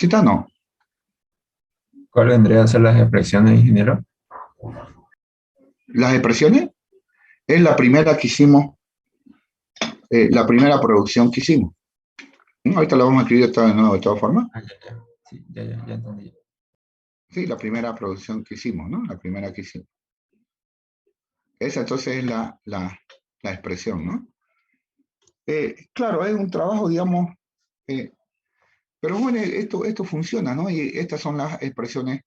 Cita no. ¿Cuál vendría a ser las expresiones, ingeniero? Las expresiones es la primera que hicimos, la primera producción que hicimos. Ahorita la vamos a escribir de nuevo de todas formas. Ya. Sí, ya entendí. Sí, la primera producción que hicimos, ¿no? La primera que hicimos. Esa entonces es la expresión, ¿no? Claro, es un trabajo, digamos, pero bueno, esto funciona, ¿no? Y estas son las expresiones.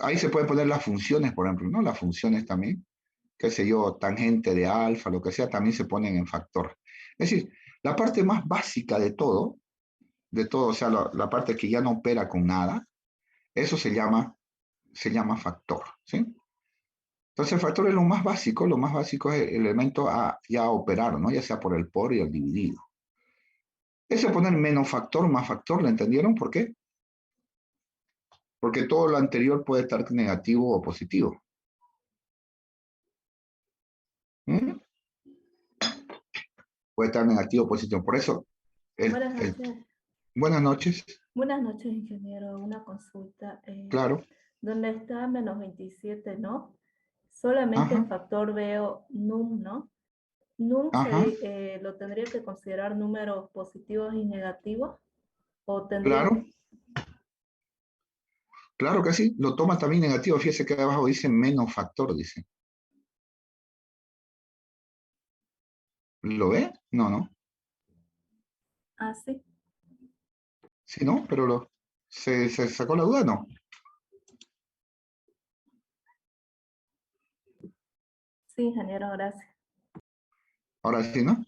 Ahí se pueden poner las funciones, por ejemplo, ¿no? Las funciones también, qué sé yo, tangente de alfa, lo que sea, también se ponen en factor. Es decir, la parte más básica de todo, o sea, la parte que ya no opera con nada, eso se llama factor, ¿sí? Entonces el factor es lo más básico es el elemento a ya operar, ¿no? Ya sea por el por y el dividido. Ese poner menos factor, más factor, ¿lo entendieron? ¿Por qué? Porque todo lo anterior puede estar negativo o positivo. ¿Mm? Puede estar negativo o positivo. Por eso, Buenas noches. Buenas noches. Buenas noches, ingeniero. Una consulta. Claro. Donde está menos 27, ¿no? Solamente en factor veo num, ¿no? Num lo tendría que considerar números positivos y negativos. ¿O tendría Claro. Claro que sí. Lo toma también negativo. Fíjese que abajo dice menos factor, dice. ¿Lo ve? No. Ah, sí. Sí, ¿no? Pero ¿se sacó la duda? No. Sí, ingeniero, gracias. Ahora sí, ¿no?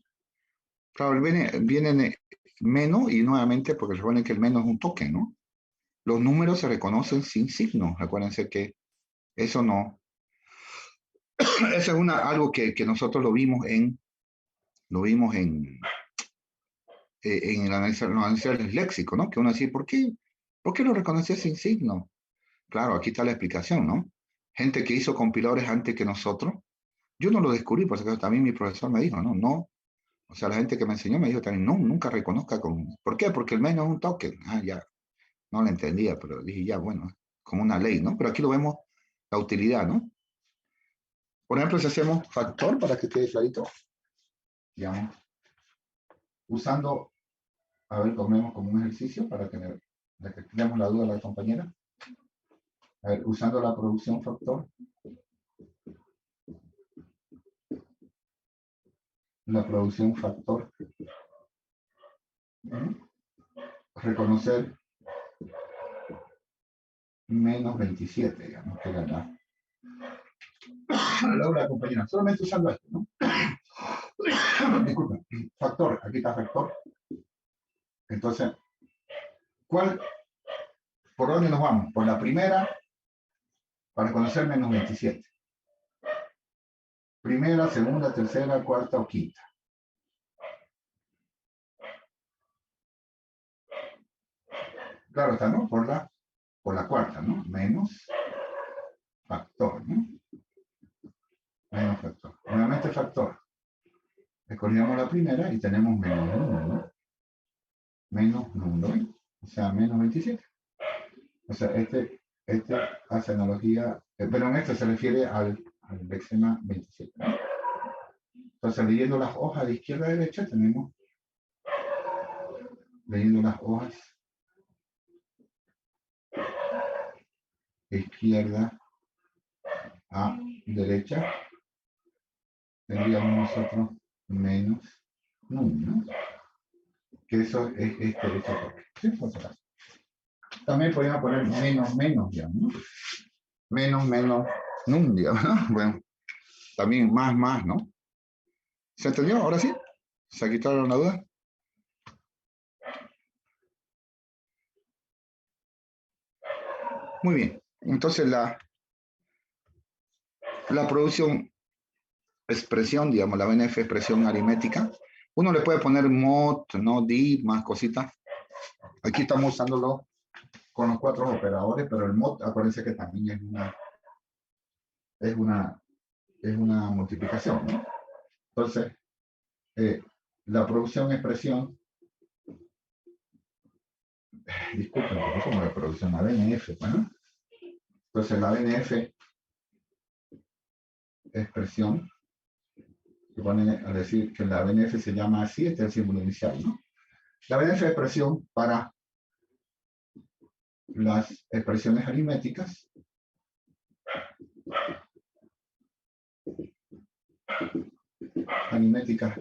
Claro, viene menos y nuevamente porque recuerden que el menos es un token, ¿no? Los números se reconocen sin signo. Acuérdense que eso no. Eso es algo que nosotros lo vimos en el análisis del léxico, ¿no? Que uno decía, ¿por qué lo reconocía sin signo? Claro, aquí está la explicación, ¿no? Gente que hizo compiladores antes que nosotros. Yo no lo descubrí, por eso también mi profesor me dijo, no. O sea, la gente que me enseñó me dijo también, no, nunca reconozca con. ¿Por qué? Porque el menos es un token. Ya, no lo entendía, pero dije, ya, bueno, como una ley, ¿no? Pero aquí lo vemos, la utilidad, ¿no? Por ejemplo, si hacemos factor, para que quede clarito, digamos, usando, a ver, tomemos como un ejercicio para que demos la duda a la compañera. A ver, usando la producción factor, reconocer menos 27, digamos, que era la hora, compañera, solamente usando esto, ¿no? Disculpen, factor, aquí está factor. Entonces, ¿por dónde nos vamos? Por la primera, para conocer menos 27. Primera, segunda, tercera, cuarta o quinta. Claro está, ¿no? Por la cuarta, ¿no? Menos factor, ¿no? Menos factor. Nuevamente factor. Escogemos la primera y tenemos menos 1, ¿no? Menos 1, o sea, menos 27. O sea, este hace analogía, pero en este se refiere al lexema 27, ¿no? Entonces, leyendo las hojas de izquierda a derecha, tenemos, leyendo las hojas de izquierda a derecha, tendríamos nosotros menos 1, ¿no? Que eso es este toque. ¿Sí? También podríamos poner menos, digamos, ¿no? Menos, num, digamos, ¿no? Bueno, también más, ¿no? ¿Se entendió? ¿Ahora sí? ¿Se quitaron la duda? Muy bien. Entonces la producción expresión, digamos, la BNF expresión aritmética, uno le puede poner mod, no div, más cositas. Aquí estamos usándolo con los 4 operadores, pero el mod, acuérdense que también es una multiplicación, ¿no? Entonces, la producción expresión disculpen, porque es una reproducción, la BNF, bueno. Entonces la BNF, expresión, se pone a decir que la BNF se llama así, este es el símbolo inicial, ¿no? La BNF es expresión para las expresiones aritméticas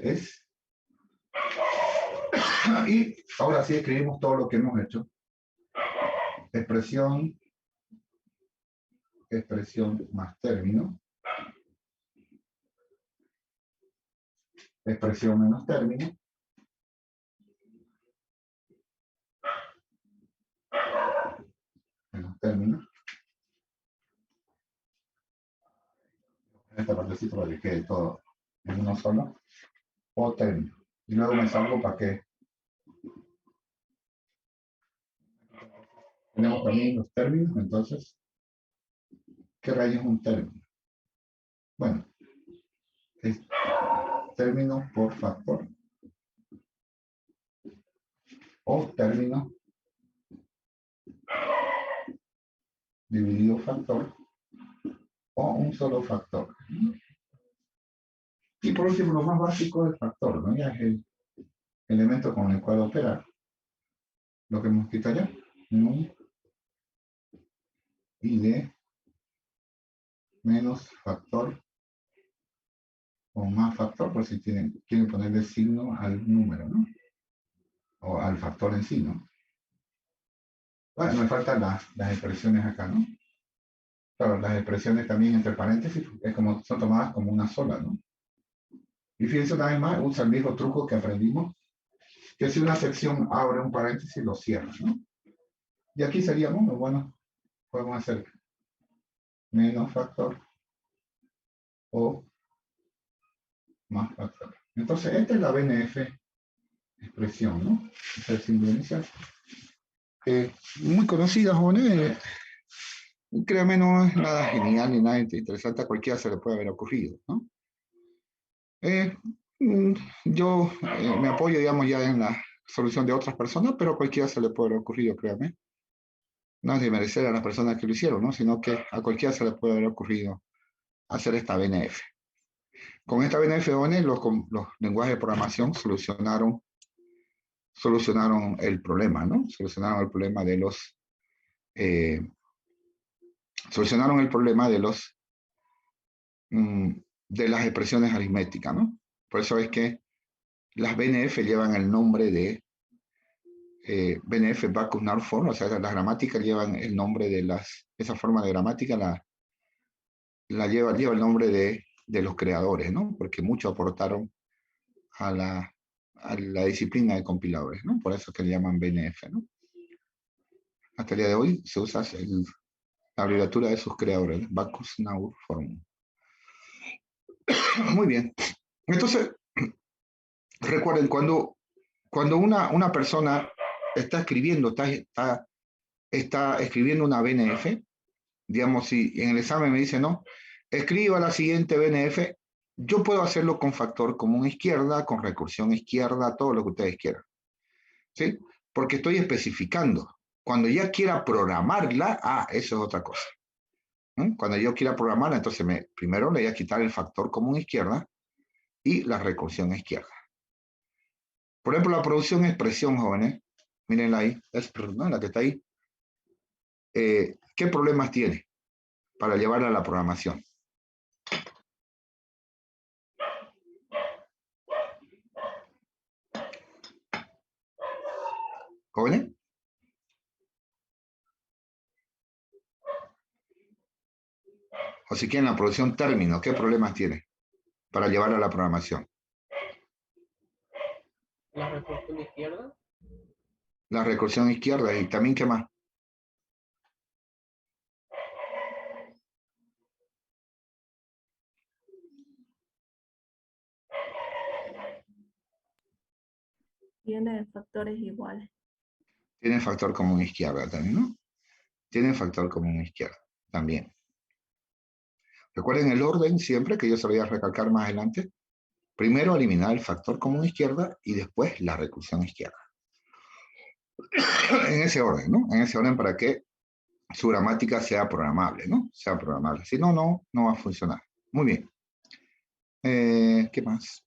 es, y ahora sí escribimos todo lo que hemos hecho. Expresión más término, expresión menos término, esta partecita para que quede todo en uno solo, o término. Y luego me salgo para que tenemos también los términos. Entonces, ¿qué raíz es un término? Bueno, es término por factor, o término dividido factor, o un solo factor. Y por último, lo más básico del factor, ¿no? Ya es el elemento con el cual operar. Lo que hemos quitado allá, num y de menos factor o más factor, por si quieren ponerle signo al número, ¿no? O al factor en sí, ¿no? Bueno, me faltan las expresiones acá, ¿no? Claro, las expresiones también entre paréntesis es como, son tomadas como una sola, ¿no? Y fíjense una vez más, usa el viejo truco que aprendimos, que si una sección abre un paréntesis, lo cierra, ¿no? Y aquí seríamos, bueno, podemos hacer menos factor o más factor. Entonces, esta es la BNF expresión, ¿no? Es el símbolo inicial. Muy conocida, jóvenes. Créame, no es nada genial ni nada interesante, a cualquiera se le puede haber ocurrido, ¿no? Yo me apoyo, digamos, ya en la solución de otras personas, pero a cualquiera se le puede haber ocurrido, créame. No es de merecer a las personas que lo hicieron, ¿no? Sino que a cualquiera se le puede haber ocurrido hacer esta BNF. Con esta BNF, los lenguajes de programación solucionaron el problema, ¿no? Solucionaron el problema de los de las expresiones aritméticas, ¿no? Por eso es que las BNF llevan el nombre de BNF Backus Norform, o sea, las gramáticas llevan el nombre de esa forma de gramática lleva el nombre de los creadores, ¿no? Porque muchos aportaron a la disciplina de compiladores, ¿no? Por eso es que le llaman BNF, ¿no? Hasta el día de hoy se usa la abreviatura de sus creadores, Backus Norform. Muy bien. Entonces, recuerden, cuando una persona está escribiendo, está escribiendo una BNF, digamos, si en el examen me dice, no, escriba la siguiente BNF, yo puedo hacerlo con factor común izquierda, con recursión izquierda, todo lo que ustedes quieran, ¿sí? Porque estoy especificando. Cuando ya quiera programarla, eso es otra cosa. Cuando yo quiera programarla, entonces primero le voy a quitar el factor común izquierda y la recursión izquierda. Por ejemplo, la producción expresión, jóvenes, mírenla ahí, ¿no? La que está ahí. ¿Qué problemas tiene para llevarla a la programación? ¿Jóvenes? O si quieren la producción término, ¿qué problemas tiene para llevarla a la programación? La recursión izquierda. La recursión izquierda y también, ¿qué más? Tiene factores iguales. Tiene factor común izquierda también, ¿no? Tiene factor común izquierda también. Recuerden el orden siempre, que yo se lo voy a recalcar más adelante. Primero eliminar el factor común izquierda y después la recursión izquierda. En ese orden, ¿no? En ese orden para que su gramática sea programable, ¿no? Sea programable. Si no, no va a funcionar. Muy bien. ¿Qué más?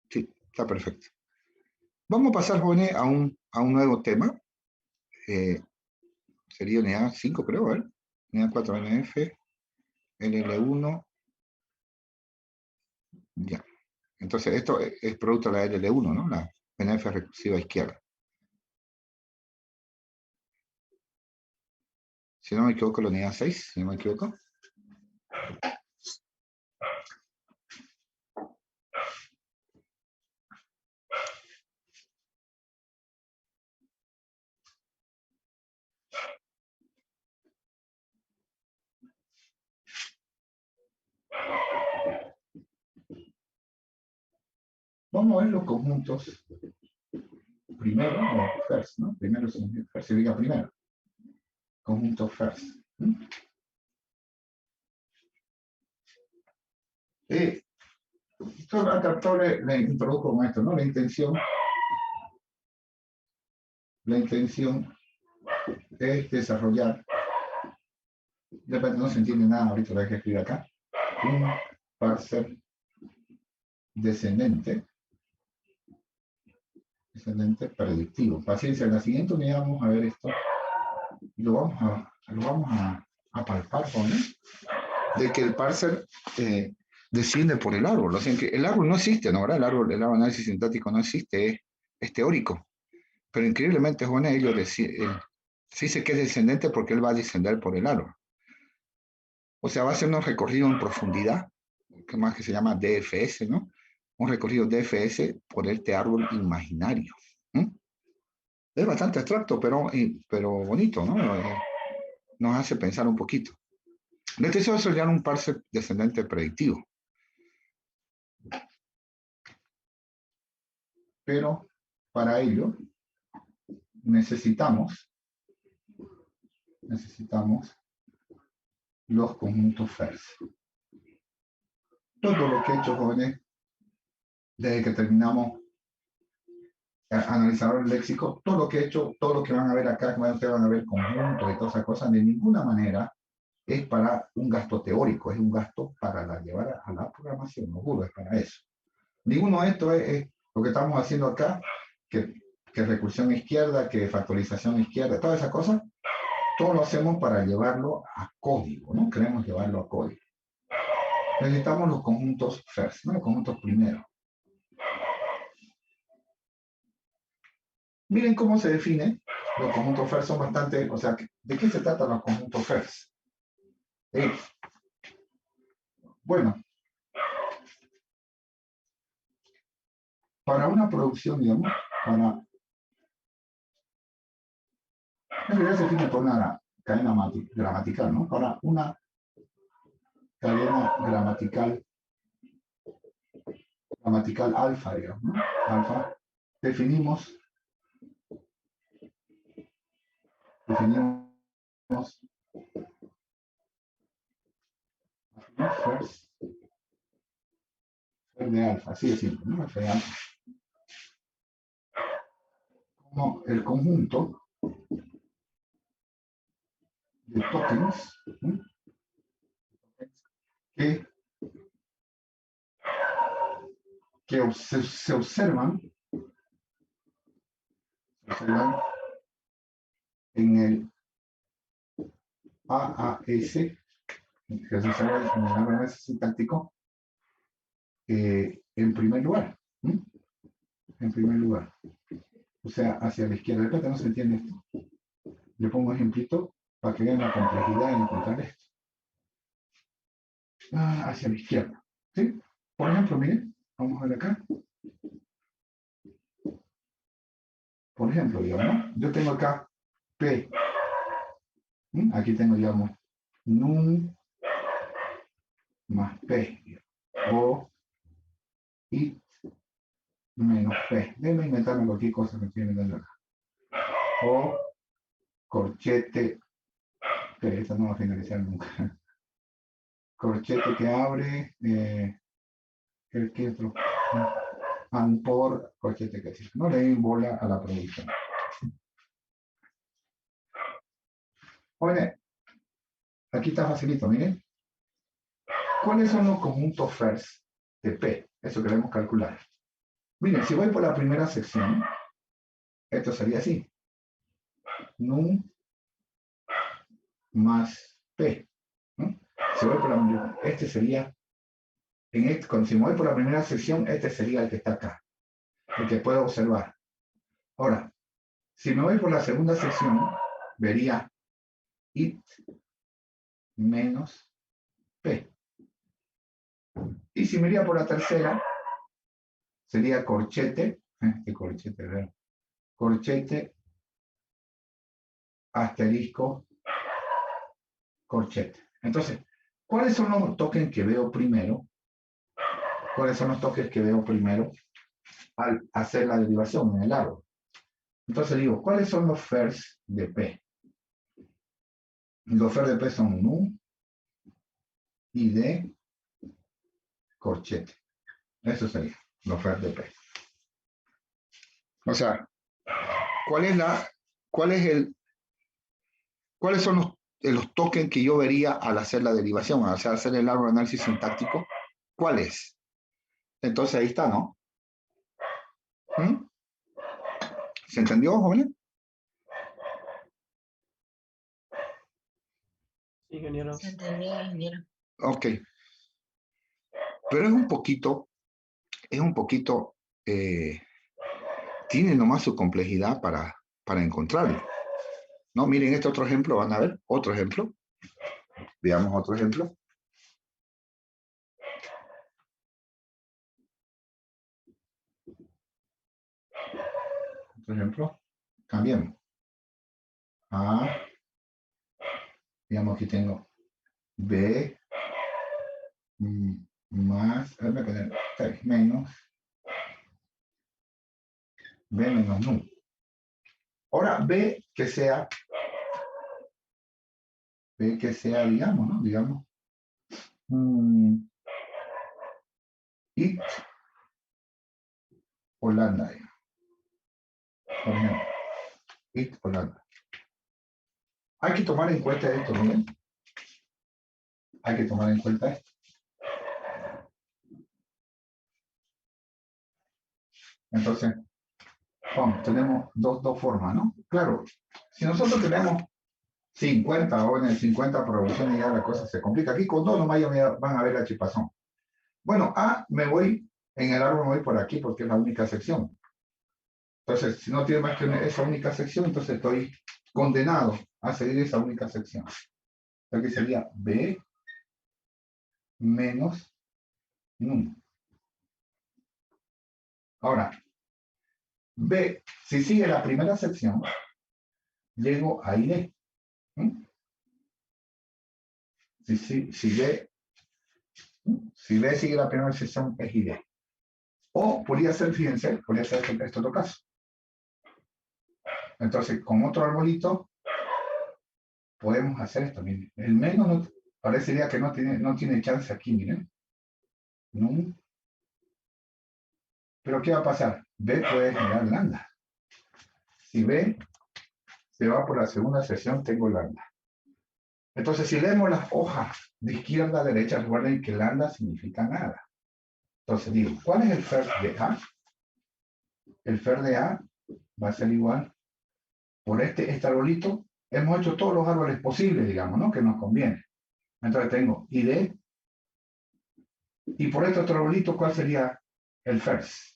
Sí, está perfecto. Vamos a pasar, jóvenes, a un nuevo tema. Sería unidad 5, creo, ¿ver? Unidad 4, NF, LL1. Ya. Entonces, esto es producto de la LL1, ¿no? La NF recursiva izquierda. Si no me equivoco, la unidad 6, si no me equivoco. Vamos a ver los conjuntos primero, o first, ¿no? Primero, segundo, first, se diga primero. Conjunto first. Acá le introduzco con esto, ¿no? La intención es desarrollar, de repente no se entiende nada, ahorita lo hay que escribir acá, un parser descendente predictivo. Paciencia, en la siguiente unidad vamos a ver esto y lo vamos a palpar con de que el parser desciende por el árbol. O sea, que el árbol no existe, ¿no? El árbol análisis sintático no existe, es teórico. Pero increíblemente, jóvenes, ellos se dice que es descendente porque él va a descender por el árbol. O sea, va a ser un recorrido en profundidad, que más que se llama DFS, ¿no? Un recorrido DFS por este árbol imaginario. Es bastante abstracto, pero bonito, ¿no? Nos hace pensar un poquito. Este se va a desarrollar un parser descendente predictivo. Pero para ello necesitamos los conjuntos first. Todo lo que he hecho, jóvenes, desde que terminamos analizar el léxico, todo lo que he hecho, todo lo que van a ver acá, que ustedes van a ver conjuntos y todas esas cosas, de ninguna manera es para un gasto teórico, es un gasto para llevar a la programación, no juro, es para eso. Ninguno de estos es lo que estamos haciendo acá, que recursión izquierda, que factorización izquierda, todas esas cosas, todo lo hacemos para llevarlo a código, ¿no? Queremos llevarlo a código. Necesitamos los conjuntos first, ¿no? Los conjuntos primero. Miren cómo se define. Los conjuntos first son bastante, o sea, ¿de qué se tratan los conjuntos first? Bueno, para una producción, digamos, en realidad se define por una cadena gramatical, ¿no? Para una cadena gramatical alfa, digamos, ¿no? Alfa, definimos first de alfa, así de simple, ¿no? F de alfa. Como el conjunto de tokens, ¿sí? que se observan en el AAS, que se observa en el análisis sintáctico, en primer lugar. En primer lugar. O sea, hacia la izquierda. De repente no se entiende esto. Le pongo un ejemplito para que vean la complejidad en encontrar esto. Hacia la izquierda. ¿Sí? Por ejemplo, miren, vamos a ver acá. Por ejemplo, digamos, ¿no? Yo tengo acá P. Aquí tengo, digamos, num más P. O it menos P. Déjenme inventarme cualquier cosa que estoy inventando acá. O corchete, pero esta no va a finalizar nunca. Corchete que abre, ¿qué otro? por corchete que sí. No le den bola a la producción. Jóvenes, aquí está facilito, miren. ¿Cuáles son los conjuntos FIRST de P? Eso queremos calcular. Miren, si voy por la primera sección, esto sería así. Num más P. ¿No? Si voy por la, este sería, si me voy por la primera sección, este sería el que está acá, el que puedo observar. Ahora, si me voy por la segunda sección, vería it menos P. Y si me iría por la tercera, sería corchete, corchete, asterisco, corchete. Entonces, ¿cuáles son los tokens que veo primero? ¿Cuáles son los tokens que veo primero al hacer la derivación en el árbol? Entonces digo, ¿cuáles son los FIRST de P? Los FIRST de P son num, id, corchete. Eso sería los FIRST de P. O sea, ¿cuáles son los tokens que yo vería al hacer la derivación, al hacer el árbol de análisis sintáctico? ¿Cuáles? Entonces ahí está, ¿no? ¿Mm? ¿Se entendió, jóvenes? Sí, ingeniero. Se entendió, ingeniero. Ok. Pero es un poquito, tiene nomás su complejidad para encontrarlo. ¿No? Miren este otro ejemplo, van a ver, otro ejemplo. Veamos otro ejemplo. Otro ejemplo. Cambiemos. Digamos aquí tengo B más, voy a poner menos B menos num. Ahora B que sea, digamos, ¿no? Digamos, it Holanda, por ejemplo, it Holanda. Hay que tomar en cuenta esto, ¿no? Hay que tomar en cuenta esto. Entonces, tenemos dos formas, ¿no? Claro, si nosotros tenemos 50 o en el 50 producciones, ya la cosa se complica. Aquí con 2 nomás ya van a ver la chipazón. Bueno, me voy, en el árbol me voy por aquí porque es la única sección. Entonces, si no tiene más que esa única sección, entonces estoy condenado a seguir esa única sección. Aquí sería B menos num. Ahora, B, si sigue la primera sección, llego a ID. Si B sigue la primera sección, es ID. O podría ser, fíjense, podría ser este otro caso. Entonces, con otro arbolito, podemos hacer esto. Miren. El menos parecería que no tiene chance aquí, miren. Num. Pero ¿qué va a pasar? B puede generar lambda. Si B se va por la segunda sección, tengo lambda. Entonces, si leemos las hojas de izquierda a derecha, recuerden que lambda significa nada. Entonces digo, ¿cuál es el FIRST de A? El FIRST de A va a ser igual por este arbolito. Hemos hecho todos los árboles posibles, digamos, ¿no? Que nos conviene. Entonces tengo ID. Y por este otro arbolito, ¿cuál sería el FIRST?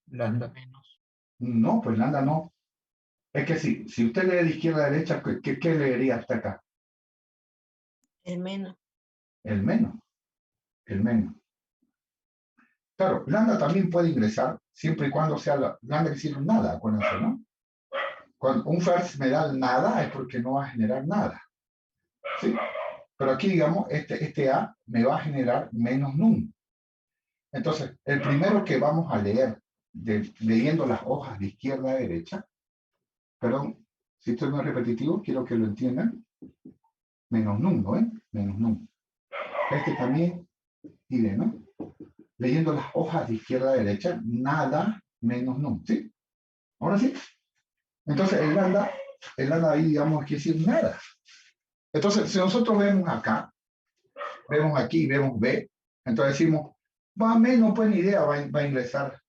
Lambda. No, pues lambda no. Es que si usted lee de izquierda a derecha, ¿qué leería hasta acá? El menos. El menos. El menos. Claro, lambda también puede ingresar siempre y cuando sea lambda que sirve nada, acuérdense, ¿no? Cuando un FIRST me da nada es porque no va a generar nada. ¿Sí? Pero aquí, digamos, este A me va a generar menos num. Entonces, el primero que vamos a leer, leyendo las hojas de izquierda a derecha, perdón, si esto no es repetitivo, quiero que lo entiendan, menos num, ¿no ven? Menos num. Este también, ID, ¿no? leyendo las hojas de izquierda a derecha, nada menos num, ¿sí? Ahora sí. Entonces, el lambda ahí, digamos, quiere decir nada. Entonces, si nosotros vemos acá, vemos aquí, vemos B, entonces decimos, va menos, pues ni idea va a ingresar,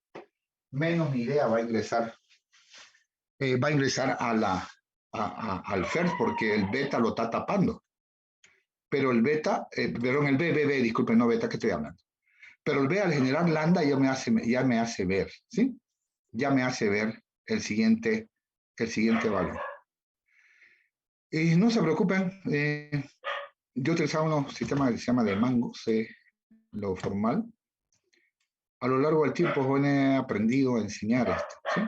menos ni idea va a ingresar al FERS porque el beta lo está tapando. Pero el beta, perdón, el B, disculpen, no beta que estoy hablando. Pero el B al generar lambda ya me hace ver, ¿sí? Ya me hace ver el siguiente valor. Y no se preocupen, yo utilizaba un sistema que se llama de Mango, lo formal. A lo largo del tiempo he aprendido a enseñar esto, ¿sí?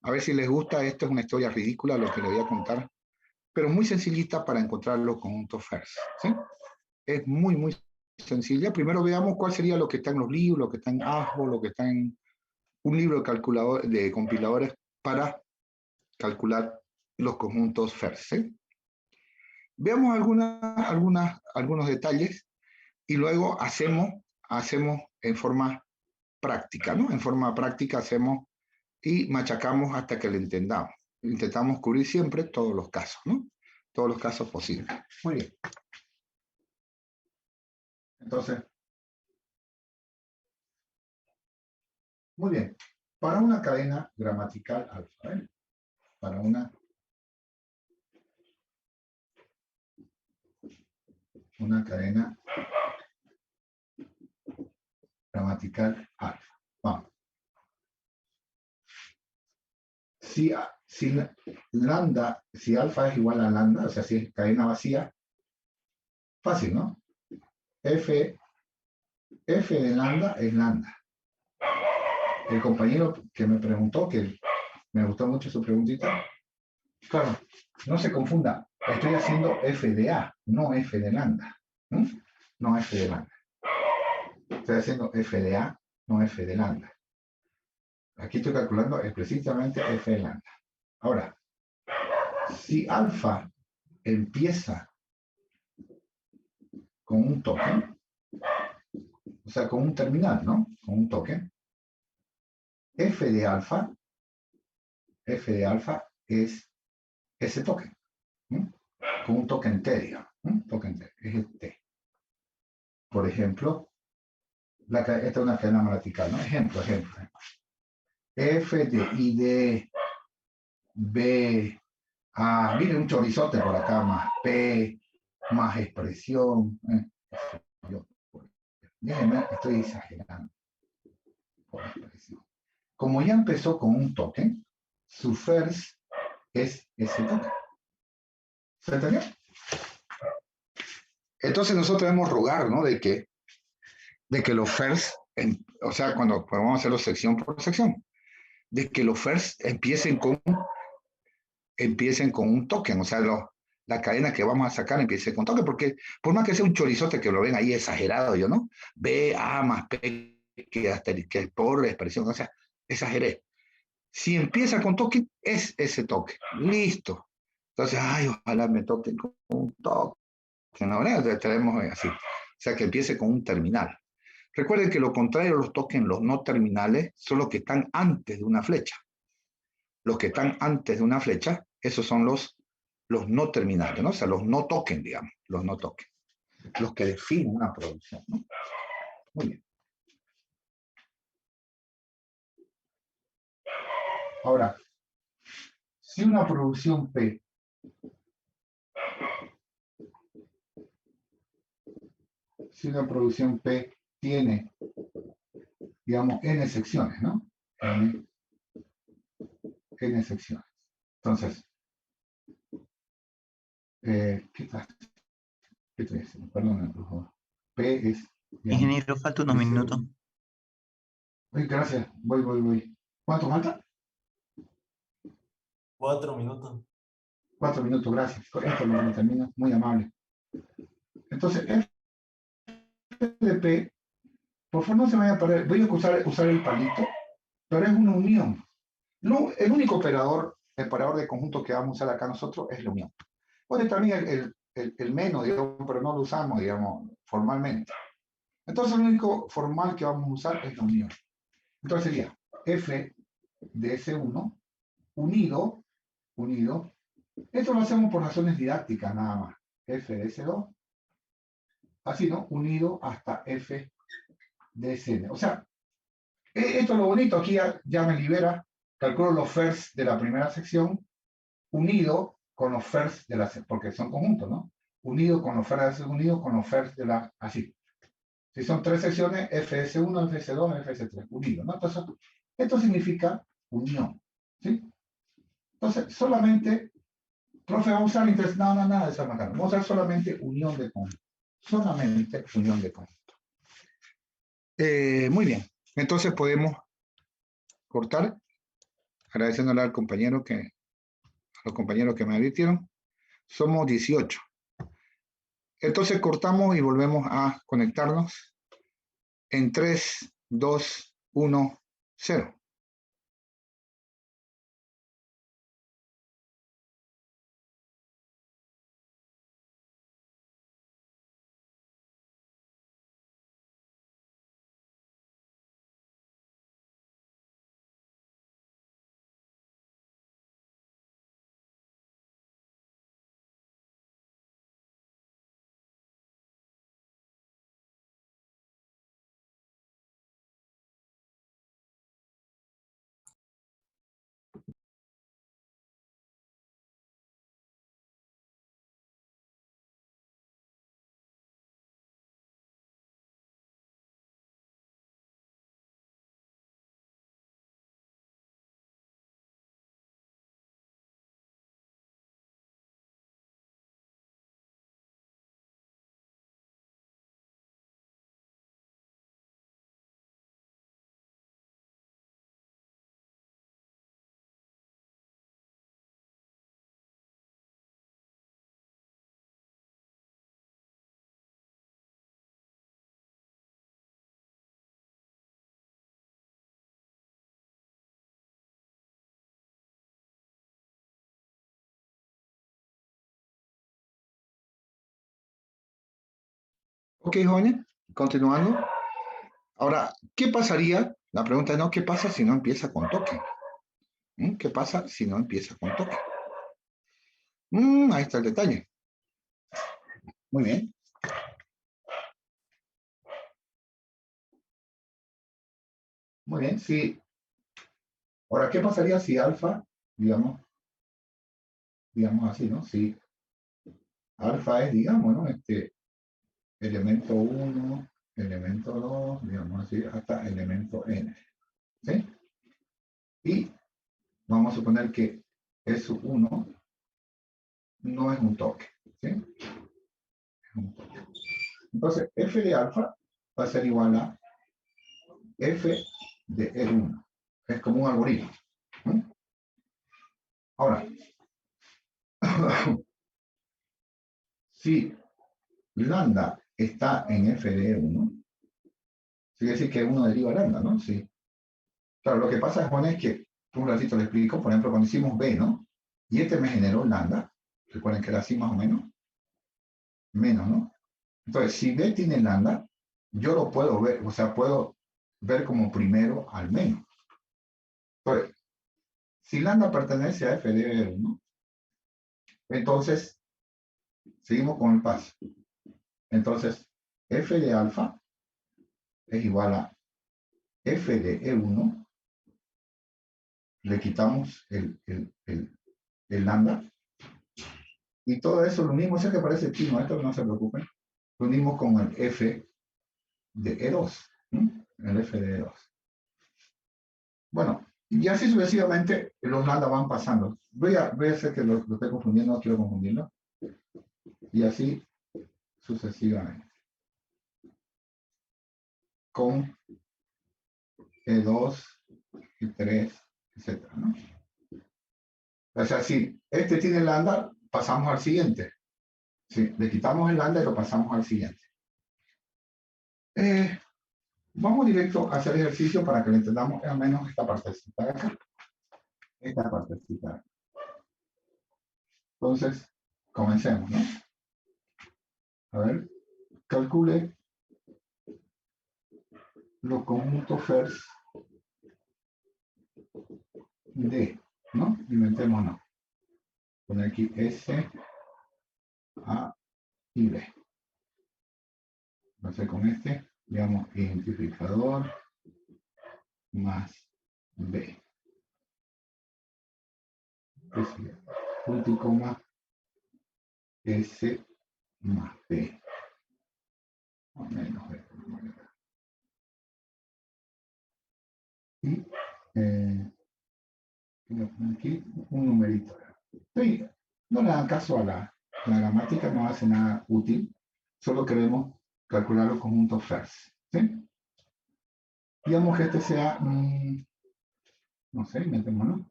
A ver si les gusta, esto es una historia ridícula lo que les voy a contar, pero muy sencillita para encontrar los conjuntos FERS, ¿sí? Es muy, muy sencilla. Primero veamos cuál sería lo que está en los libros, lo que está en ASBO, lo que está en un libro de compiladores para calcular los conjuntos FERS, ¿sí? Veamos algunos detalles y luego hacemos en forma práctica, ¿no? En forma práctica hacemos y machacamos hasta que lo entendamos. Intentamos cubrir siempre todos los casos, ¿no? Todos los casos posibles. Muy bien. Entonces, muy bien. Para una cadena gramatical alfa, ¿eh? Para una cadena gramatical alfa. Vamos. Si alfa es igual a lambda, o sea, si es cadena vacía, fácil, ¿no? F de lambda es lambda. El compañero que me preguntó, que me gustó mucho su preguntita, claro, no se confunda, estoy haciendo F de A, no F de lambda. No F de lambda. Estoy haciendo F de A, no F de lambda. Aquí estoy calculando explícitamente F de lambda. Ahora, si alfa empieza con un token, o sea, con un terminal, ¿no? Con un token, F de alfa es ese token, con un token T, digamos, token T, es el T. Por ejemplo, esta es una cadena gramatical, ¿no? Ejemplo. F de ID, B, A, viene un chorizote por acá, más P, más expresión. Déjenme, estoy exagerando. Por expresión. Como ya empezó con un token, su FERS es ese token. ¿Se entendió? Entonces nosotros debemos rogar, ¿no? De que los FERS, o sea, cuando vamos a hacerlo sección por sección, de que los FERS empiecen con un token, o sea, la cadena que vamos a sacar empiece con token, porque por más que sea un chorizote que lo ven ahí exagerado, yo, ¿no? B, A más P, que por expresión, o sea, exageré. Si empieza con token, es ese token. Listo. Entonces, ay, ojalá me toquen con un token. Ahora tenemos así. O sea, que empiece con un terminal. Recuerden que lo contrario a los tokens, los no terminales, son los que están antes de una flecha. Los que están antes de una flecha, esos son los no terminales, ¿no? O sea, los no token, digamos, los no token. Los que definen una producción, ¿no? Muy bien. Ahora, si una producción P tiene, digamos, n secciones, ¿no? N secciones. Entonces, ¿qué estoy haciendo? Perdón, por favor. P es... digamos, Ingeniero, falta unos minutos. Gracias, voy. ¿Cuánto falta? 4 minutos. 4 minutos, gracias. Esto lo termino, muy amable. Entonces, FDP, por favor no se vaya a perder, voy a usar el palito, pero es una unión. No, el único operador de conjunto que vamos a usar acá nosotros es la unión. Puede también el menos, digamos, pero no lo usamos, digamos, formalmente. Entonces el único formal que vamos a usar es la unión. Entonces sería F de S1 unido, esto lo hacemos por razones didácticas nada más, F de S2, así, ¿no? Unido hasta F de Sn. O sea, esto es lo bonito, aquí ya me libera, calculo los first de la primera sección, unido con los first de la, porque son conjuntos, ¿no? Unido con los first, unido con los first de la, así. Si son tres secciones, FS1, FS2, FS3, unido, ¿no? Entonces, esto significa unión, ¿sí? Entonces, solamente, profe, vamos a usar nada de esa manera. Vamos a usar solamente unión de conjunto. Solamente unión de conjunto. Muy bien. Entonces podemos cortar, agradeciéndole al compañero a los compañeros que me advirtieron. Somos 18. Entonces cortamos y volvemos a conectarnos en 3, 2, 1, 0. Ok, jóvenes, continuando. Ahora, ¿qué pasaría? La pregunta es, ¿no? ¿Qué pasa si no empieza con toque? ¿Qué pasa si no empieza con toque? Ahí está el detalle. Muy bien. Muy bien, sí. Ahora, ¿qué pasaría si alfa, digamos así, ¿no? Si alfa es, digamos, ¿no? Elemento 1, elemento 2, digamos así, hasta elemento n. ¿Sí? Y vamos a suponer que S1 no es un toque. ¿Sí? Es un toque. Entonces, f de alfa va a ser igual a f de E1. Es como un algoritmo. ¿Sí? Ahora, si lambda está en f de E1, quiere decir que 1 deriva lambda, ¿no? Sí. Claro, lo que pasa, Juan, es que, un ratito le explico, por ejemplo, cuando hicimos B, ¿no? Y me generó lambda, recuerden que era así más o menos, menos, ¿no? Entonces, si B tiene lambda, yo lo puedo ver, o sea, puedo ver como primero al menos. Entonces, si lambda pertenece a f de 1, entonces, seguimos con el paso. Entonces, f de alfa es igual a f de E1, le quitamos el lambda, y todo eso lo unimos, eso que parece chino, esto no se preocupen, lo unimos con el f de E2, el f de E2. Bueno, y así sucesivamente los lambda van pasando. Voy a hacer que lo estoy confundiendo, no quiero confundirlo. Y así sucesivamente. Con E2, E3, etc. ¿no? O sea, si este tiene lambda, pasamos al siguiente. Si le quitamos el lambda y lo pasamos al siguiente. Vamos directo a hacer ejercicio para que le entendamos al menos esta partecita de acá. Esta partecita. Entonces, comencemos, ¿no? A ver, calcule los conjuntos first de, ¿no? Inventémonos. Poner aquí S, A y B. Entonces con este, digamos, identificador más B. ¿Qué sería? Punto y coma S más B. O menos B. Y voy a poner aquí un numerito. Sí, no le dan caso a la gramática, no hace nada útil. Solo queremos calcular los conjuntos first. ¿Sí? Digamos que este sea, no sé, inventémonos.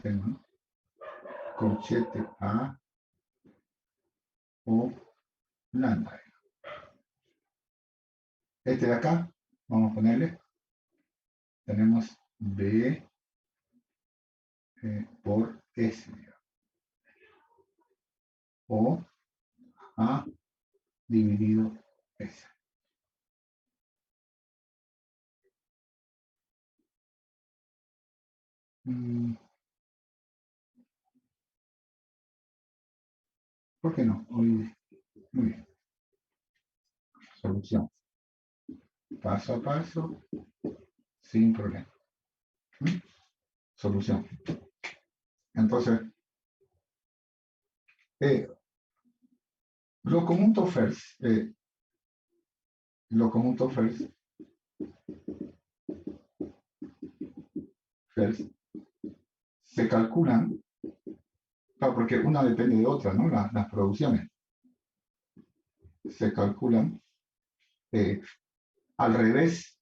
Tengo corchete A o lambda. Este de acá, vamos a ponerle, tenemos B por S. O A dividido S. ¿Por qué no? Muy bien. Solución. Paso a paso, sin problema. Solución. Entonces, lo conjunto first, se calculan, claro, porque una depende de otra, ¿no? Las producciones se calculan al revés,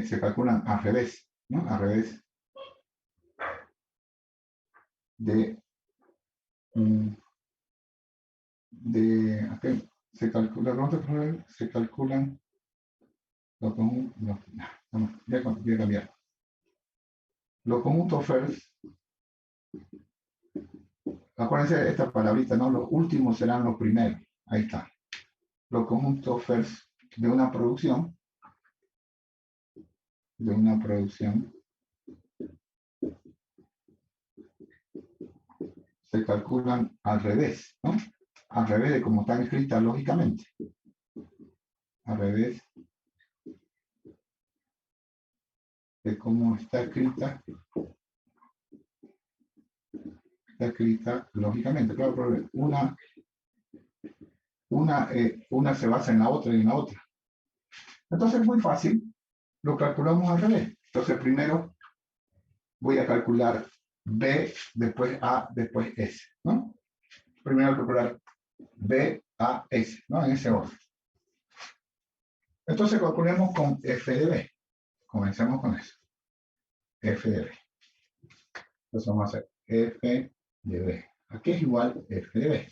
se calculan al revés, ¿no? Al revés okay, se calculan voy a cambiar. Los conjuntos first, acuérdense de esta palabrita, ¿no? Los últimos serán los primeros. Ahí está. Los conjuntos first de una producción, se calculan al revés, ¿no? Al revés de como están escritas lógicamente. Al revés de cómo está escrita lógicamente. Claro, pero una se basa en la otra y en la otra. Entonces es muy fácil, lo calculamos al revés. Entonces primero voy a calcular B, después A, después S, ¿no? Primero calcular B, A, S, ¿no? En ese orden. Entonces calculemos con F de B. Comencemos con eso. F de B. Entonces vamos a hacer F de B. Aquí es igual F de B.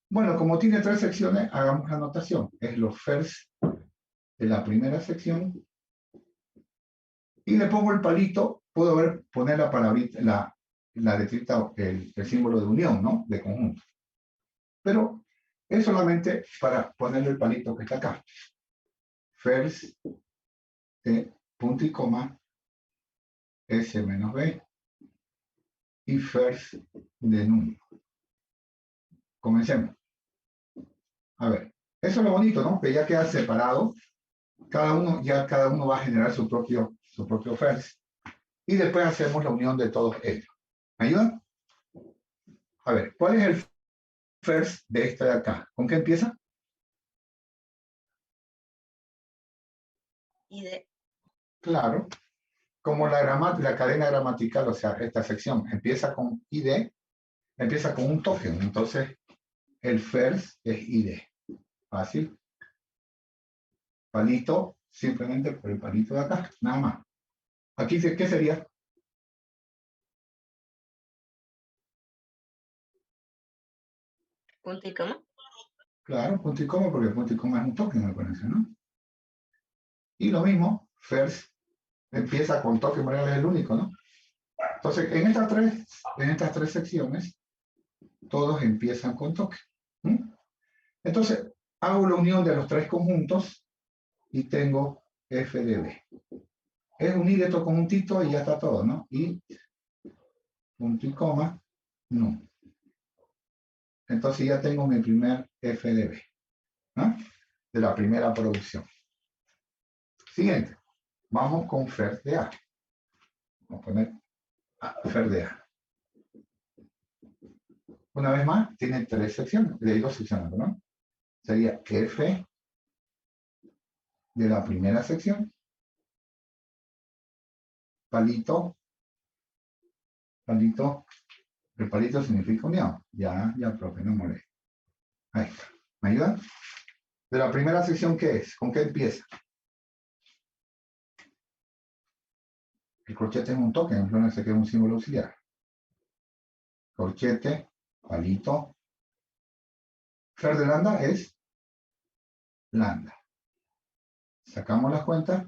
Bueno, como tiene tres secciones, hagamos la anotación. Es los first de la primera sección. Y le pongo el palito, puedo poner la palabrita, la letrita, el símbolo de unión, ¿no? De conjunto. Pero es solamente para ponerle el palito que está acá. First, punto y coma, S menos B. Y first de num. Comencemos. A ver, eso es lo bonito, ¿no? Que ya queda separado. Cada uno va a generar su propio first. Y después hacemos la unión de todos ellos. ¿Me ayudan? A ver, ¿cuál es el first de esta de acá? ¿Con qué empieza? ID. Claro. Como la cadena gramatical, o sea, esta sección empieza con ID, empieza con un token. Entonces, el first es ID. Fácil. Palito, simplemente por el palito de acá, nada más. Aquí, ¿qué sería? Punto y coma. Claro, punto y coma, porque punto y coma es un token, me parece, ¿no? Y lo mismo, first empieza con token, es el único, ¿no? Entonces, en estas tres secciones, todos empiezan con toque. Entonces, hago la unión de los tres conjuntos y tengo f de b. Es unir estos conjuntitos y ya está todo, ¿no? Y punto y coma, no. Entonces ya tengo mi primer f de b, ¿no? De la primera producción. Siguiente. Vamos con fer de a. Vamos a poner fer de a. Una vez más, tiene tres secciones. Le digo seccionando, ¿no? Sería f de la primera sección. Palito. Palito. El palito significa unión. Ya, profe, no moleste. Ahí está. ¿Me ayudan? De la primera sección, ¿qué es? ¿Con qué empieza? El corchete es un token, no sé qué es un símbolo auxiliar. Corchete, palito. Fer de lambda es lambda. Sacamos las cuentas.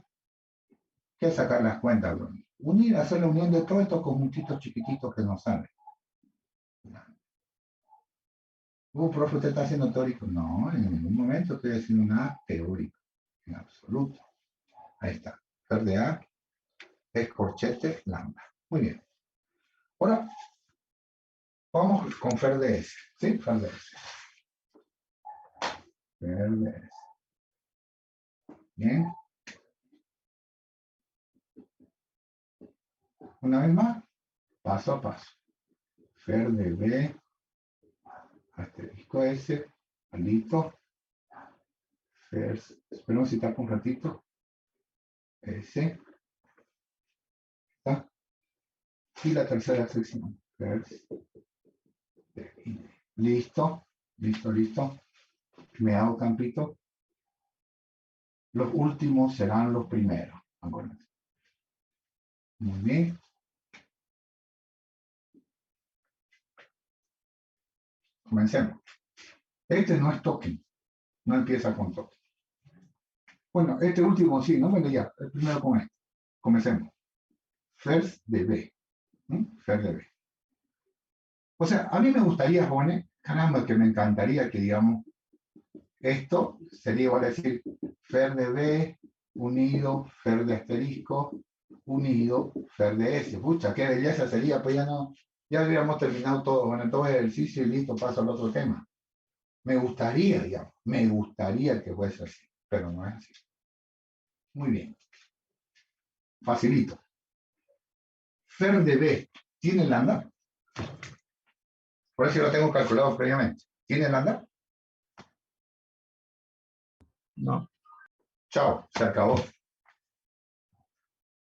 ¿Qué es sacar las cuentas, Bruno? Unir, hacer la unión de todos estos conjuntitos chiquititos que nos salen. Profe, ¿usted está haciendo teórico? No, en ningún momento estoy haciendo nada teórico. En absoluto. Ahí está. Fer de A es corchete lambda. Muy bien. Ahora, vamos con fer de S. ¿Sí? Fer de S. Fer de S. Bien. Una vez más, paso a paso. Fer de B, asterisco S, palito. Fer, esperemos si tapa un ratito. S. ¿Está? Y la tercera sección. Fer de I. Listo, listo, listo. Me hago campito. Los últimos serán los primeros. Acuérdense. Muy bien. Comencemos. Este no es token. No empieza con token. Bueno, este último sí, no venga ya. El primero con este. Comencemos. First de B. Fer de B. O sea, a mí me gustaría, jóvenes, caramba, que me encantaría que, digamos, esto sería igual a decir fer de B unido fer de asterisco unido fer de S. Pucha, qué belleza sería, pues ya habríamos terminado todo. Bueno, todo el ejercicio y listo, paso al otro tema. Me gustaría, digamos, me gustaría que fuese así, pero no es así. Muy bien. Facilito. Fer de B, ¿tiene lambda? Por eso lo tengo calculado previamente. ¿Tiene lambda? No. Chao, se acabó.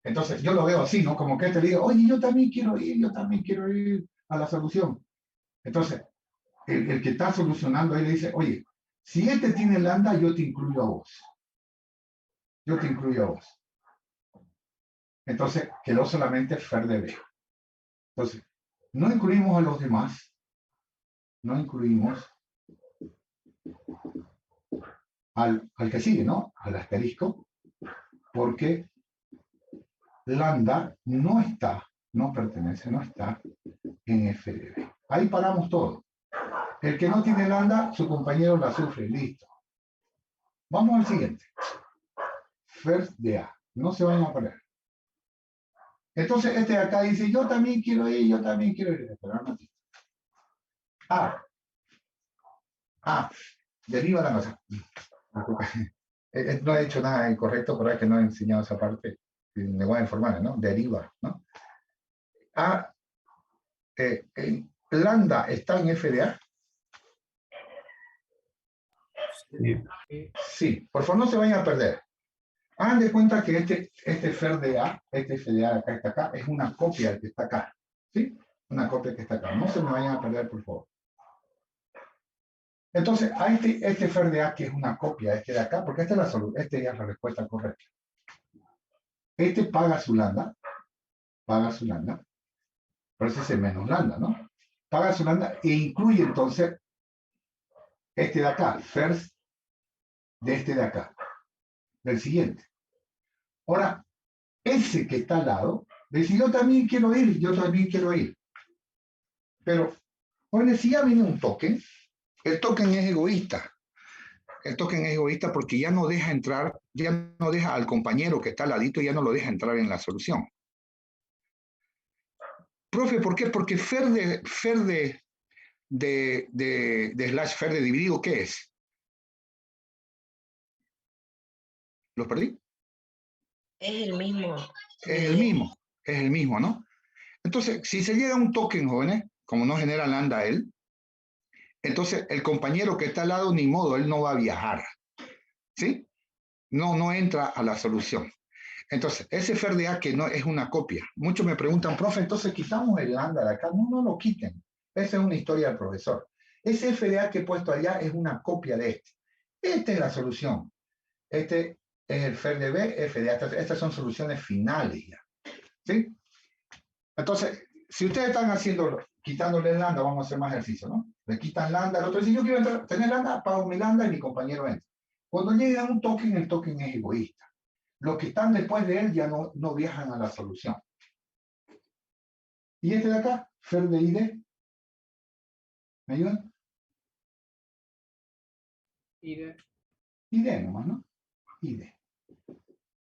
Entonces, yo lo veo así, ¿no? Como que te digo, oye, yo también quiero ir a la solución. Entonces, el que está solucionando ahí le dice, oye, si este tiene lambda, yo te incluyo a vos. Yo te incluyo a vos. Entonces, quedó solamente fer de B. Entonces, no incluimos a los demás. No incluimos al que sigue, ¿no? Al asterisco. Porque lambda no está, no pertenece, no está en f de B. Ahí paramos todo. El que no tiene lambda, su compañero la sufre, listo. Vamos al siguiente. First de A. No se vayan a poner. Entonces este de acá dice, yo también quiero ir, yo también quiero ir. Esperar un ratito. Deriva la cosa. No he hecho nada incorrecto, pero es que no he enseñado esa parte. Me voy a informar, ¿no? Deriva, ¿no? Lambda está en f de A. Sí. Sí, por favor no se vayan a perder. Hagan de cuenta que este fer de A, este f de A de acá está acá, es una copia del que está acá. ¿Sí? Una copia que está acá. No se me vayan a perder, por favor. Entonces, a este fer de A, que es una copia de este de acá, porque esta es ya es la respuesta correcta. Este paga su lambda, por eso es menos lambda, ¿no? Paga su lambda e incluye entonces este de acá, first de este de acá, del siguiente. Ahora, ese que está al lado, Le dice, yo también quiero ir, yo también quiero ir. Pero, bueno, si ya viene un token, el token es egoísta. El token es egoísta porque ya no deja entrar, ya no deja al compañero que está al ladito, ya no lo deja entrar en la solución. Profe, ¿por qué? Porque fer de slash fer de dividido, ¿qué es? ¿Los perdí? Es el mismo. Es el mismo, ¿no? Entonces, si se llega a un token, jóvenes, como no genera lambda él, entonces el compañero que está al lado, ni modo, él no va a viajar, ¿sí? No entra a la solución. Entonces, ese fer de A que no es una copia. Muchos me preguntan, profe, entonces quitamos el lambda de acá. No lo quiten. Esa es una historia del profesor. Ese f de A que he puesto allá es una copia de este. Esta es la solución. Este es el fer de B, f de A. Estas son soluciones finales ya. ¿Sí? Entonces, si ustedes están haciendo, quitándole el lambda, vamos a hacer más ejercicio, ¿no? Le quitan lambda, el otro dice, yo quiero tener lambda, pago mi lambda y mi compañero entra. Cuando llega un token, el token es egoísta. Los que están después de él ya no viajan a la solución. Y este de acá, fer de ID. ¿Me ayudan? ID nomás, ¿no? ID.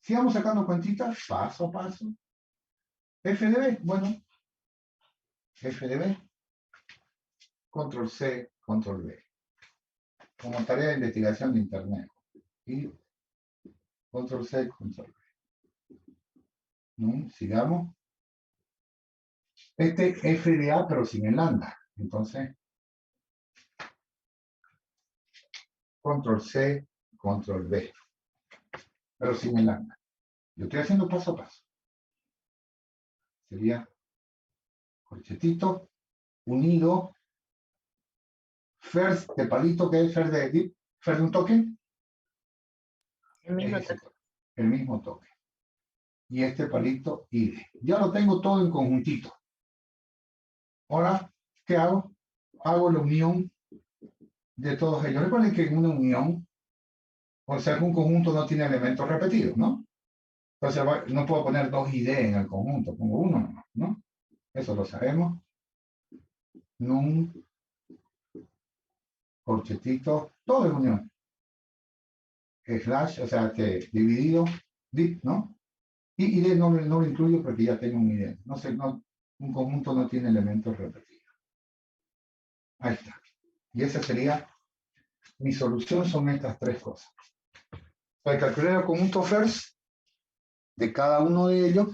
Sigamos sacando cuentitas paso a paso. F de B, bueno. F de B. Control C, control B. Como tarea de investigación de internet. Y control C, control B. ¿No? Sigamos. Este F de A, pero sin el lambda. Entonces, control C, control B. Pero sin el lambda. Yo estoy haciendo paso a paso. Sería corchetito, unido, first de palito, que es first de dip, first de un token. El mismo token. El mismo token. Y este palito ID. Ya lo tengo todo en conjuntito. Ahora, ¿qué hago? Hago la unión de todos ellos. Recuerden que en una unión, o sea, que un conjunto no tiene elementos repetidos, ¿no? Entonces no puedo poner dos ID en el conjunto, pongo uno nomás, ¿no? Eso lo sabemos. Num, corchetito, todo es unión. Slash, o sea, que dividido, dip, ¿no? Y ID no lo incluyo porque ya tengo un ID. No sé, un conjunto no tiene elementos repetidos. Ahí está. Y esa sería, mi solución son estas tres cosas. Para calcular el conjunto first de cada uno de ellos.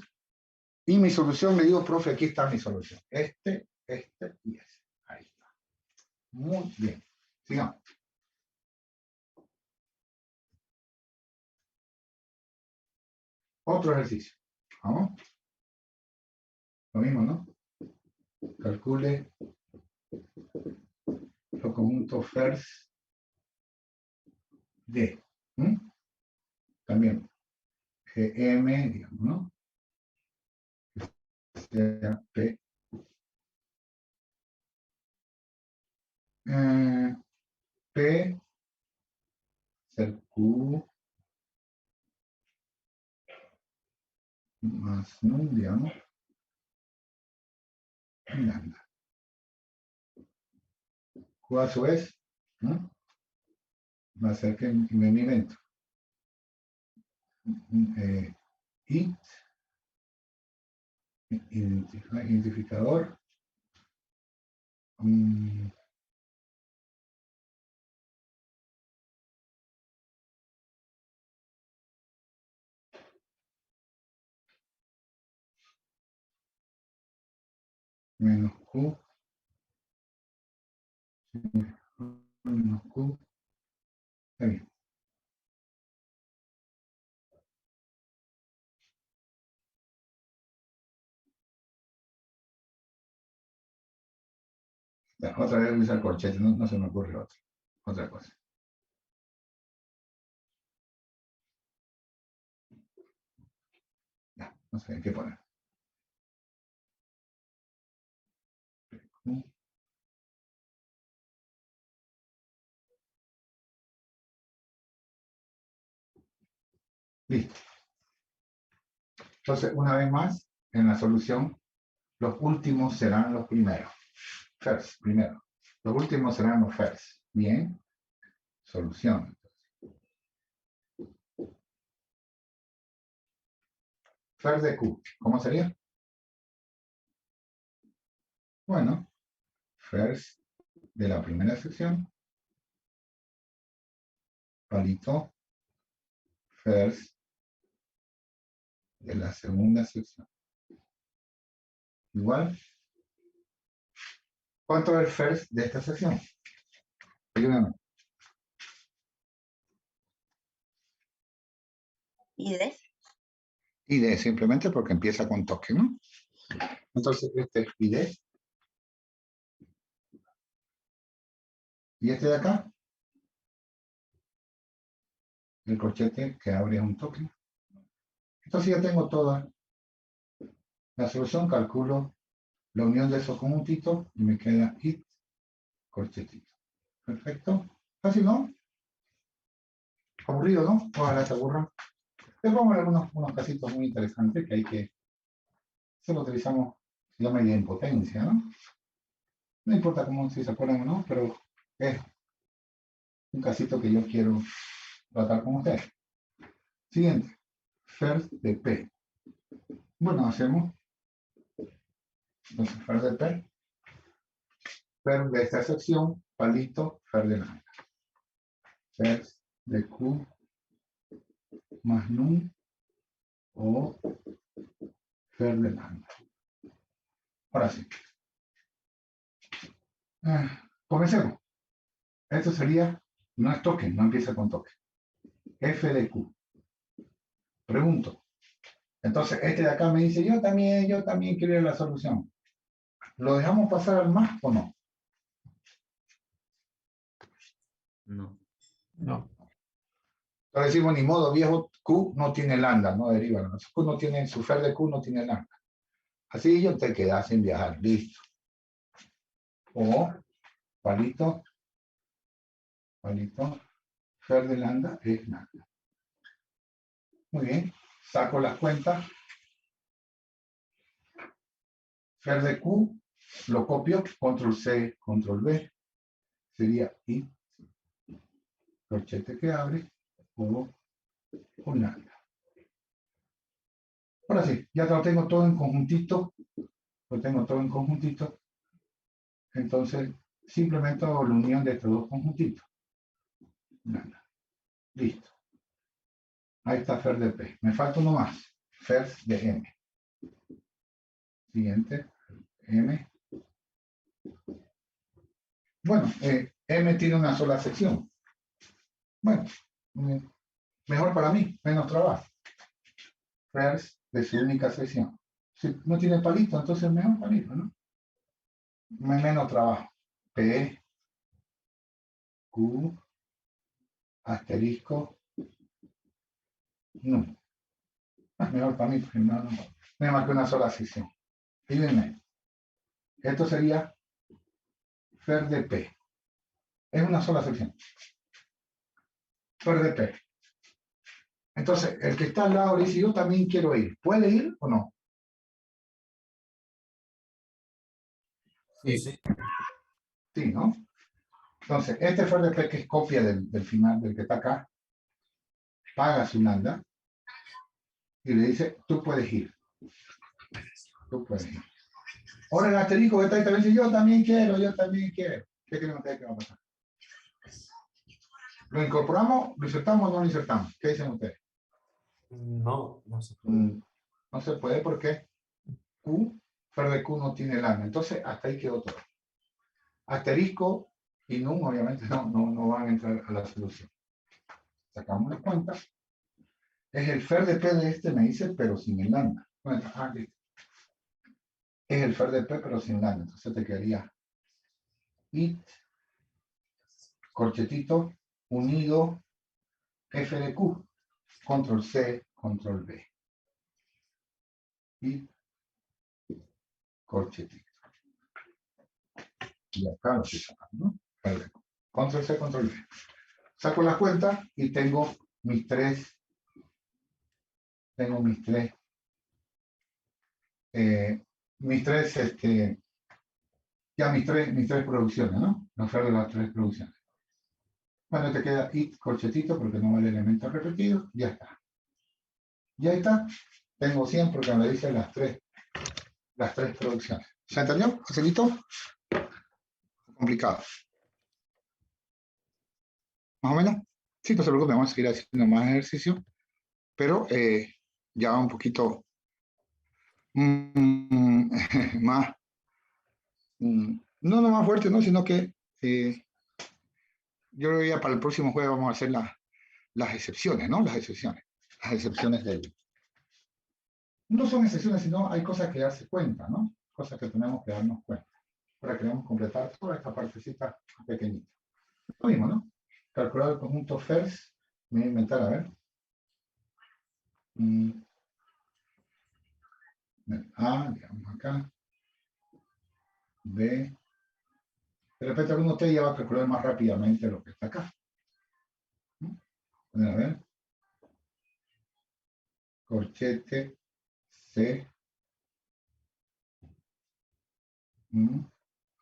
Y mi solución, le digo, profe, aquí está mi solución. Este y ese. Ahí está. Muy bien. Sigamos. Otro ejercicio. Vamos. Lo mismo, ¿no? Calcule los conjuntos first de. También GM, digamos, ¿no? Sea P. P ser Q más num, digamos, lambda. Q a su vez, ¿no? Va a ser que en mi evento. Identificador. Menos Q. Menos Q. Está bien. Ya, otra vez usar corchete, no se me ocurre otra cosa. Ya, no sé qué poner. Listo. Entonces, una vez más, en la solución, los últimos serán los primeros. First, primero. Los últimos serán los first. Bien. Solución. First de Q. ¿Cómo sería? Bueno, first de la primera sección. Palito. First de la segunda sección. Igual. ¿Cuánto es el first de esta sección? Ayúdame. ¿Y de? ID simplemente porque empieza con toque, ¿no? Entonces, este es ID. Y este de acá, el corchete que abre un toque. Entonces ya tengo toda la solución, calculo la unión de esos conjuntitos y me queda it, corchetito. Perfecto. Fácil, ¿no? Aburrido, ¿no? Ojalá te aburran. Les pongo unos casitos muy interesantes que hay que... Se lo utilizamos, se llama idempotencia, ¿no? No importa cómo, si se acuerdan o no, pero es un casito que yo quiero tratar con ustedes. Siguiente. First de P. Bueno, hacemos entonces first de P. First de esta sección, palito, first de lambda. First de Q más num o first de lambda. Ahora sí. Comencemos. Esto sería, no es token, no empieza con token. F de Q. Pregunto. Entonces, este de acá me dice, yo también quiero ir a la solución. ¿Lo dejamos pasar al más o no? No. No. Entonces decimos, ni modo, viejo, Q no tiene lambda, no deriva. ¿No? Q no tiene, su fer de Q no tiene lambda. Así yo te quedas sin viajar, listo. O, palito, fer de lambda es lambda. Muy bien, saco las cuentas. Fer de Q, lo copio, control C, control V. Sería I, corchete que abre, o con lambda. Ahora sí, ya lo tengo todo en conjuntito. Lo tengo todo en conjuntito. Entonces, simplemente hago la unión de estos dos conjuntitos. Lambda. Listo. Ahí está fer de P. Me falta uno más. Fer de M. Siguiente. M. Bueno, M tiene una sola sección. Bueno, mejor para mí, menos trabajo. Fer de su única sección. Si no tiene palito, entonces mejor palito, ¿no? Menos trabajo. P, Q, asterisco, no. Mejor para mí, porque no me marqué una sola sección. Fíjense, esto sería fer de P. Es una sola sección. Fer de P. Entonces, el que está al lado dice, yo también quiero ir. ¿Puede ir o no? Sí. Sí, ¿no? Entonces, este fer de P, que es copia del final, del que está acá, paga su lambda y le dice, tú puedes ir. Tú puedes ir. Ahora el asterisco que está ahí también dice, yo también quiero. ¿Qué creen ustedes que va a pasar? ¿Lo incorporamos, lo insertamos o no lo insertamos? ¿Qué dicen ustedes? No, no se puede. No se puede porque Q, fer de Q no tiene lambda. Entonces, hasta ahí quedó todo. Asterisco y num, obviamente, no van a entrar a la solución. Sacamos la cuenta. Es el fer de P de este, me dice, pero sin el lambda. Aquí. Es el fer de P, pero sin lambda. Entonces te quedaría it, corchetito, unido, F de Q, control C, control V. Y corchetito. Y acá lo estoy sacando, ¿no? Control C, control V. Saco la cuenta y tengo mis tres mis tres, ya mis tres producciones, ¿no? Los fer de las tres producciones. Bueno, te queda it corchetito porque no vale elemento repetido, ya está. Ya está. Tengo 100 porque me dicen las tres producciones. ¿Se entendió? ¿Facilito? Complicado. ¿Más o menos? Sí, no se preocupe, vamos a seguir haciendo más ejercicio, pero ya un poquito más, no más fuerte, ¿no? Sino que yo creo que ya para el próximo jueves vamos a hacer las excepciones, ¿no? Las excepciones del... No son excepciones, sino hay cosas que darse cuenta, ¿no? Cosas que tenemos que darnos cuenta. Ahora queremos completar toda esta partecita pequeñita. Lo mismo, ¿no? Calcular el conjunto FERS, me voy a inventar, a ver. A, digamos acá. B. De repente alguno de ustedes ya va a calcular más rápidamente lo que está acá. A ver. Corchete, C.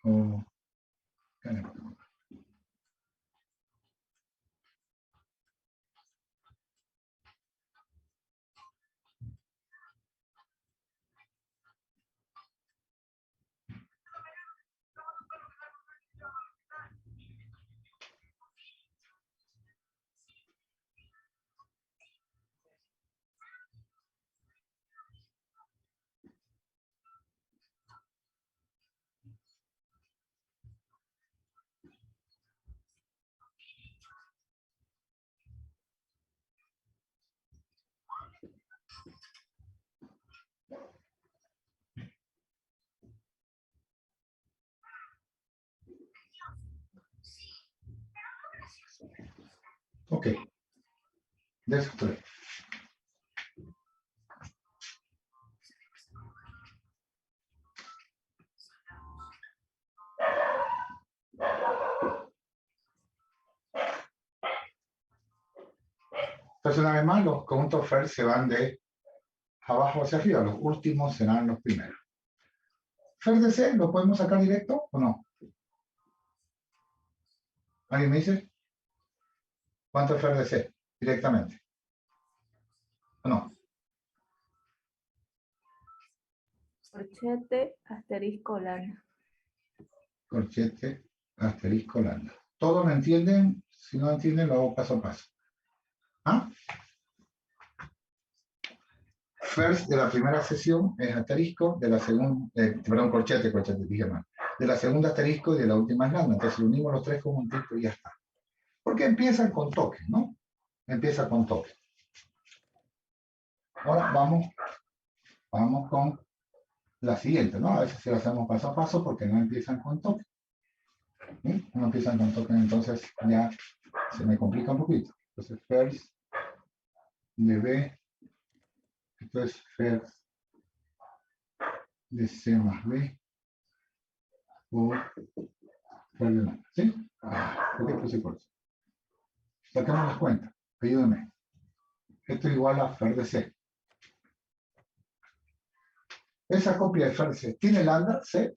O. Ok. De esos tres. Entonces, una vez más, los conjuntos FER se van de abajo hacia arriba. Los últimos serán los primeros. ¿FER de C lo podemos sacar directo o no? ¿Alguien me dice? ¿Cuánto es FER de C? Directamente. ¿O no? Corchete, asterisco, lana. Corchete, asterisco, lambda. ¿Todos lo entienden? Si no entienden, lo hago paso a paso. ¿Ah? First de la primera sesión es asterisco, de la segunda, perdón, corchete, dije mal. De la segunda asterisco y de la última es lambda. Entonces unimos los tres conjuntitos y ya está. Porque empiezan con toque, ¿no? Empieza con toque. Ahora vamos con la siguiente, ¿no? A veces si lo hacemos paso a paso porque no empiezan con toque. ¿Sí? No empiezan con toque, entonces ya se me complica un poquito. Entonces, first de B, esto es first de C más B, o first de lambda, ¿sí? ¿Por qué puse por eso? Saquemos las cuentas, ayúdenme. Esto es igual a fer de C. Esa copia de fer de C, ¿tiene lambda? ¿C?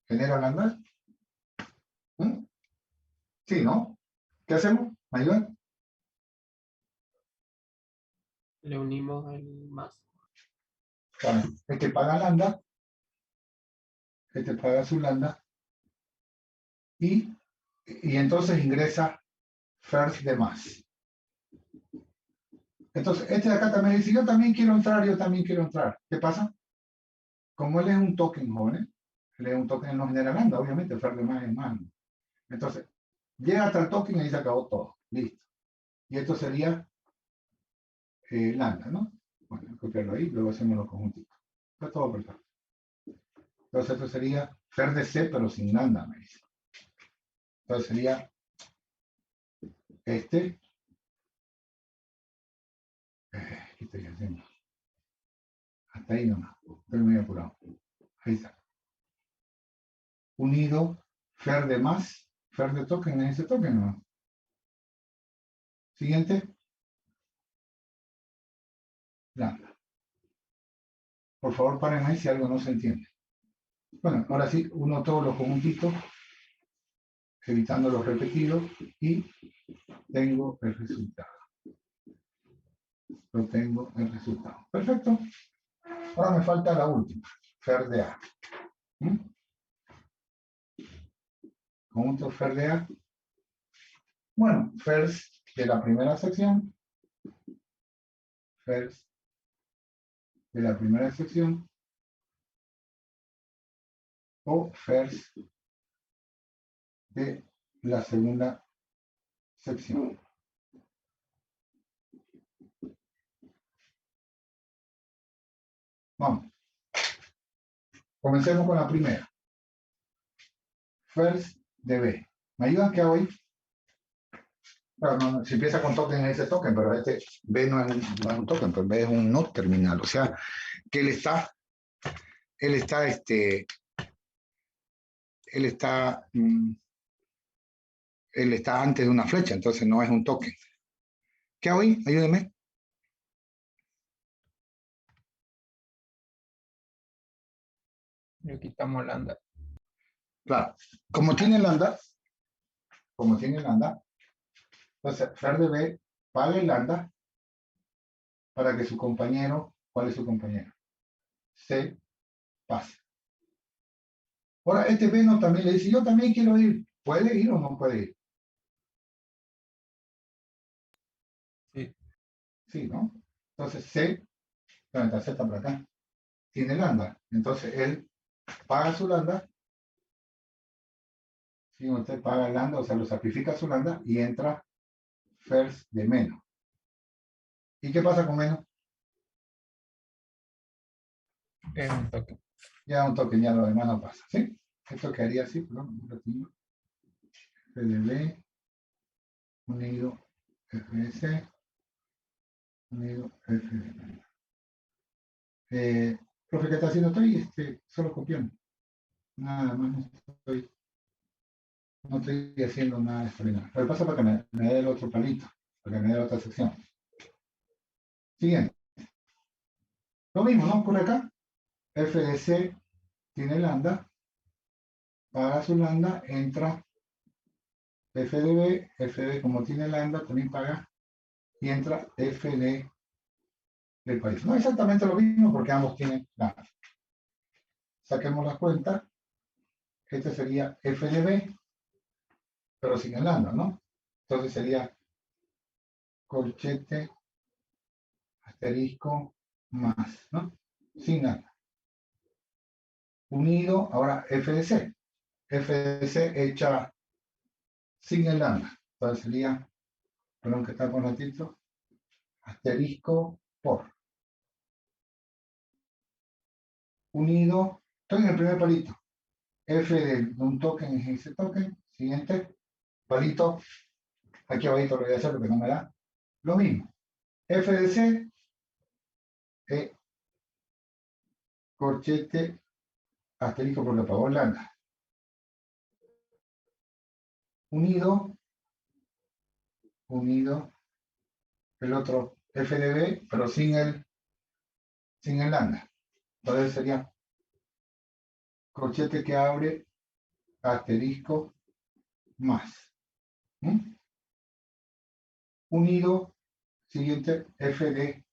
¿Genera lambda? Sí, ¿no? ¿Qué hacemos? ¿Me ayudan? Le unimos el más. Claro, este paga lambda, este paga su lambda, y entonces ingresa first de más. Entonces, este de acá también dice, yo también quiero entrar. ¿Qué pasa? Como él es un token, jóvenes, él es un token, no genera lambda, obviamente, first de más es más. Entonces, llega hasta el token y ahí se acabó todo. Listo. Y esto sería lambda, ¿no? Bueno, copiarlo ahí, luego hacemos los conjuntitos. Está todo perfecto. Entonces, esto sería fer de C, pero sin lambda, me dice. Entonces sería este. ¿Qué estoy haciendo? Hasta ahí nomás. Estoy muy apurado. Ahí está. Unido, fer de más, fer de token, ese token no. Siguiente. Lambda. Por favor, paren ahí si algo no se entiende. Bueno, ahora sí, uno todos los conjuntitos, evitando los repetidos, y tengo el resultado. Lo tengo el resultado. Perfecto. Ahora me falta la última, fer de A. Conjunto fer de A. Bueno, fers de la primera sección. Fers de la primera sección. O fers de la segunda sección. Vamos. Comencemos con la primera. First de B. ¿Me ayudan qué hago ahí? Bueno, no, si empieza con token, dice token, pero este B no es un token, pero B es un not terminal. O sea, que él está antes de una flecha, entonces no es un token. ¿Qué hago ahí? Ayúdenme. Le quitamos lambda. Claro, como tiene lambda, entonces fer de B paga el lambda para que su compañero, ¿cuál es su compañero? C pase. Ahora, este B no también le dice, yo también quiero ir. ¿Puede ir o no puede ir? Sí. Sí, ¿no? Entonces C, la Z por acá, tiene lambda. Entonces él paga su lambda. Si usted paga el lambda, o sea, lo sacrifica su lambda y entra first de menos. ¿Y qué pasa con menos? Es un token. Ya un token, ya lo demás no pasa, ¿sí? Esto quedaría así, perdón, un ratito. FDB unido FS unido FDB. Profe, ¿qué está haciendo? Estoy solo copiando. Nada más no estoy haciendo nada extraordinario. Lo que pasa es para que me dé el otro palito, para que me dé la otra sección. Siguiente. Lo mismo, ¿no? Ocurre acá. FDC tiene lambda, paga su lambda, entra FDB, FD como tiene lambda también paga y entra FD del país. No exactamente lo mismo porque ambos tienen lambda. Saquemos las cuentas. Este sería FDB, pero sin el lambda, ¿no? Entonces sería corchete asterisco más, ¿no? Sin lambda. Unido, ahora FDC. FDC hecha sin el lambda. Entonces sería, perdón que está con ratito, asterisco por. Unido, estoy en el primer palito. F de un token es ese token. Siguiente, palito. Aquí abajito lo voy a hacer porque no me da. Lo mismo. F de C, corchete, asterisco porque pagó lambda. Unido, el otro F de B, pero sin el lambda. Entonces sería corchete que abre, asterisco, más. Unido, siguiente, F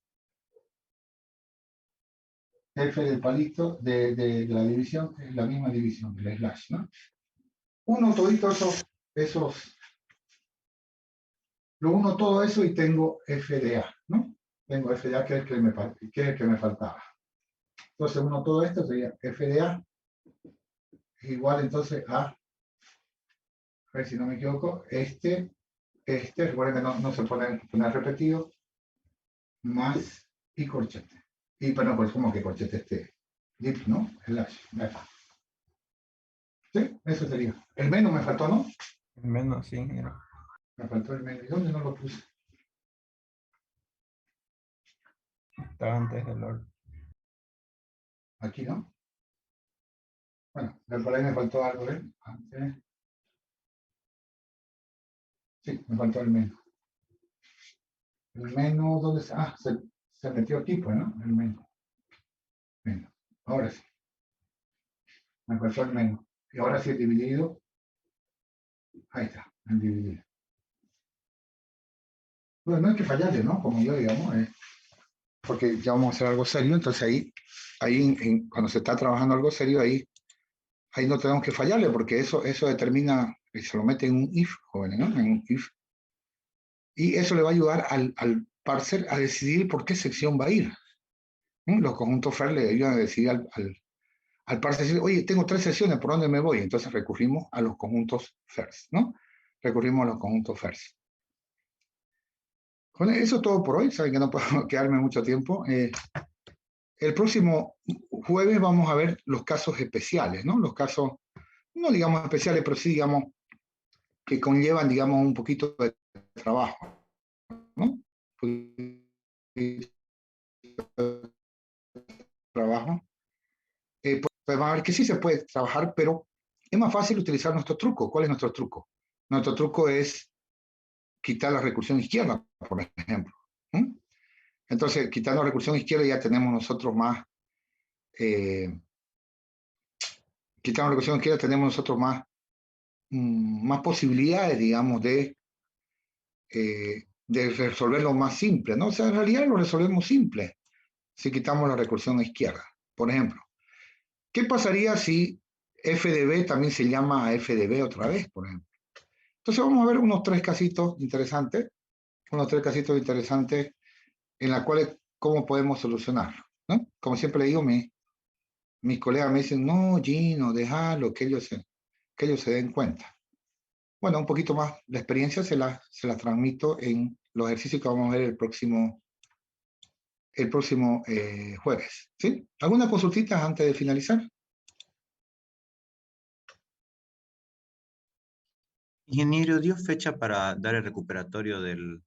del palito de la división, que es la misma división, el slash, ¿no? Uno todito lo uno todo eso y tengo FDA, ¿no? Tengo FDA que es el que me faltaba. Entonces uno todo esto sería FDA igual entonces a ver si no me equivoco, recuerden que no se poner repetido, más y corchete. Y perdón, pues como que corchete dip, ¿no? Slash. Sí, eso sería. El menos me faltó, ¿no? Menos, sí. Mira. Me faltó el menos. ¿Y dónde no lo puse? Estaba antes del orden. Aquí, ¿no? Bueno, por ahí me faltó algo, ¿eh? Antes. Sí, me faltó el menos. El menos, ¿dónde está? Ah, se metió aquí, pues, ¿no? El menos. Menos. Ahora sí. Me pasó el menos. Y ahora sí el dividido. Ahí está, el dividido. Bueno, no hay que fallarle, ¿no? Como yo, digamos, porque ya vamos a hacer algo serio, entonces cuando se está trabajando algo serio, ahí no tenemos que fallarle, porque eso determina, se lo mete en un if, jóvenes, ¿no? En un if. Y eso le va a ayudar al parser a decidir por qué sección va a ir. Los conjuntos FER le ayudan a decidir al parser, decir, oye, tengo 3 secciones, ¿por dónde me voy? Entonces recurrimos a los conjuntos FERs, ¿no? Recurrimos a los conjuntos FERs. Bueno, eso es todo por hoy, saben que no puedo quedarme mucho tiempo. El próximo jueves vamos a ver los casos especiales, ¿no? Los casos, no digamos especiales, pero sí, digamos, que conllevan, digamos, un poquito de trabajo, ¿no? Trabajo. Pues vamos a ver que sí se puede trabajar, pero es más fácil utilizar nuestro truco. ¿Cuál es nuestro truco? Nuestro truco es quitar la recursión izquierda, por ejemplo. Entonces, quitando la recursión izquierda ya tenemos nosotros más, quitando la recursión izquierda tenemos nosotros más posibilidades, digamos, de resolverlo más simple, ¿no? O sea, en realidad lo resolvemos simple si quitamos la recursión izquierda. Por ejemplo, ¿qué pasaría si f de b también se llama a f de b otra vez, por ejemplo? Entonces vamos a ver unos 3 casitos interesantes, en los cuales cómo podemos solucionarlo, ¿no? Como siempre le digo, mis colegas me dicen, no, Gino, déjalo, que ellos se den cuenta. Bueno, un poquito más de experiencia se la transmito en los ejercicios que vamos a ver el próximo jueves, ¿sí? ¿Alguna consultita antes de finalizar? Ingeniero, ¿dio fecha para dar el recuperatorio del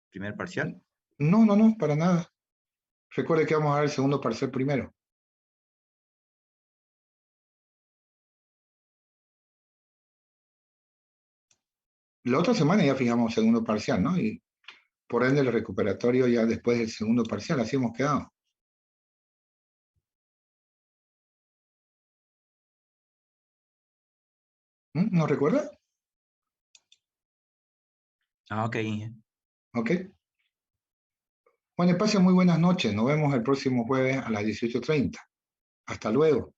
primer parcial? No, para nada. Recuerde que vamos a dar el segundo parcial primero. La otra semana ya fijamos segundo parcial, ¿no? Y por ende el recuperatorio ya después del segundo parcial, así hemos quedado. ¿No recuerda? Ok. Ok. Bueno, pasen muy buenas noches. Nos vemos el próximo jueves a las 18:30. Hasta luego.